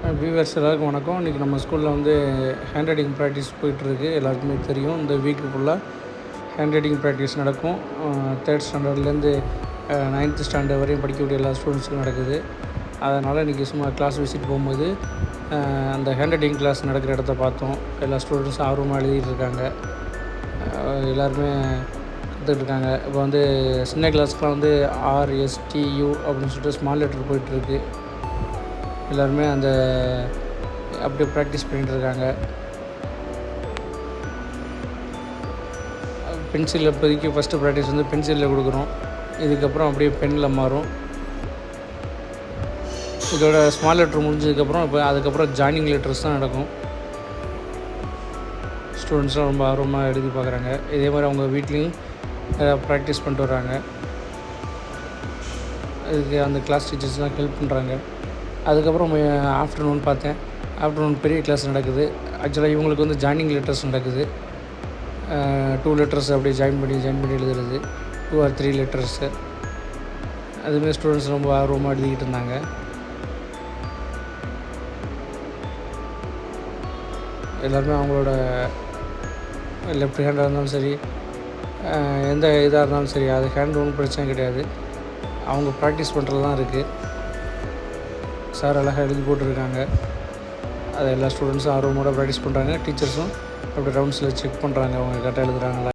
Viewers எல்லாருக்கும் வணக்கம். இன்றைக்கி நம்ம ஸ்கூலில் வந்து ஹேண்ட் ரைட்டிங் ப்ராக்டிஸ் போயிட்டுருக்கு. எல்லாருக்குமே தெரியும். இந்த வீக்கு ஃபுல்லாக ஹேண்ட் ரைட்டிங் ப்ராக்டிஸ் நடக்கும். 3rd ஸ்டாண்டர்ட்லேருந்து 9th ஸ்டாண்டர்ட் வரையும் படிக்கக்கூடிய எல்லா ஸ்டூடெண்ட்ஸுக்கும் நடக்குது. அதனால் இன்றைக்கி சும்மா கிளாஸ் விசிட் போகும்போது அந்த ஹேண்ட் ரைட்டிங் கிளாஸ் நடக்கிற இடத்த பார்த்தோம். எல்லா ஸ்டூடெண்ட்ஸும் ஆர்வமாக எழுதிட்டு இருக்காங்க. எல்லாருமே கற்றுட்ருக்காங்க. இப்போ வந்து சின்ன கிளாஸ்க்குலாம் வந்து RSTU அப்படின்னு சொல்லிட்டு ஸ்மால் லெட்டர் போயிட்டுருக்கு. எல்லாருமே அந்த அப்படியே ப்ராக்டிஸ் பண்ணிகிட்ருக்காங்க. பென்சிலில் இப்போதைக்கு ஃபஸ்ட்டு ப்ராக்டிஸ் வந்து பென்சிலில் கொடுக்குறோம். இதுக்கப்புறம் அப்படியே பெனில் மாறும். இதோட ஸ்மால் லெட்டர் முடிஞ்சதுக்கப்புறம் இப்போ அதுக்கப்புறம் ஜாயினிங் லெட்டர்ஸ் தான் நடக்கும். ஸ்டூடெண்ட்ஸ்லாம் ரொம்ப ஆர்வமாக எழுதி பார்க்குறாங்க. இதே மாதிரி அவங்க வீட்லேயும் ப்ராக்டிஸ் பண்ணிட்டு வர்றாங்க. இதுக்கு அந்த கிளாஸ் டீச்சர்ஸ்லாம் ஹெல்ப் பண்ணுறாங்க. அதுக்கப்புறம் ஆஃப்டர்நூன் பார்த்தேன். ஆஃப்டர்நூன் பெரிய கிளாஸ் நடக்குது. ஆக்சுவலாக இவங்களுக்கு வந்து ஜாயினிங் லெட்டர்ஸ் நடக்குது. 2 லெட்டர்ஸ் அப்படியே ஜாயின் பண்ணி எழுதுறது, 2 or 3 லெட்டர்ஸு. அதுமாதிரி ஸ்டூடெண்ட்ஸ் ரொம்ப ஆர்வமாக எழுதிக்கிட்டு இருந்தாங்க. எல்லாருமே அவங்களோட லெஃப்ட் ஹேண்டாக இருந்தாலும் சரி, எந்த இதாக இருந்தாலும் சரி, அது ஹேண்ட் ஒன்றும் பிரச்சனை கிடையாது. அவங்க ப்ராக்டிஸ் பண்ணுறது தான் இருக்குது. சார் அழகாக எழுதி போட்டிருக்காங்க. அதை எல்லா ஸ்டூடெண்ட்ஸும் ஆர்வமோட ப்ராக்டிஸ் பண்ணுறாங்க. டீச்சர்ஸும் அப்படி ரவுண்ட்ஸில் செக் பண்ணுறாங்க அவங்க கரெக்டாக எழுதுகிறாங்களா.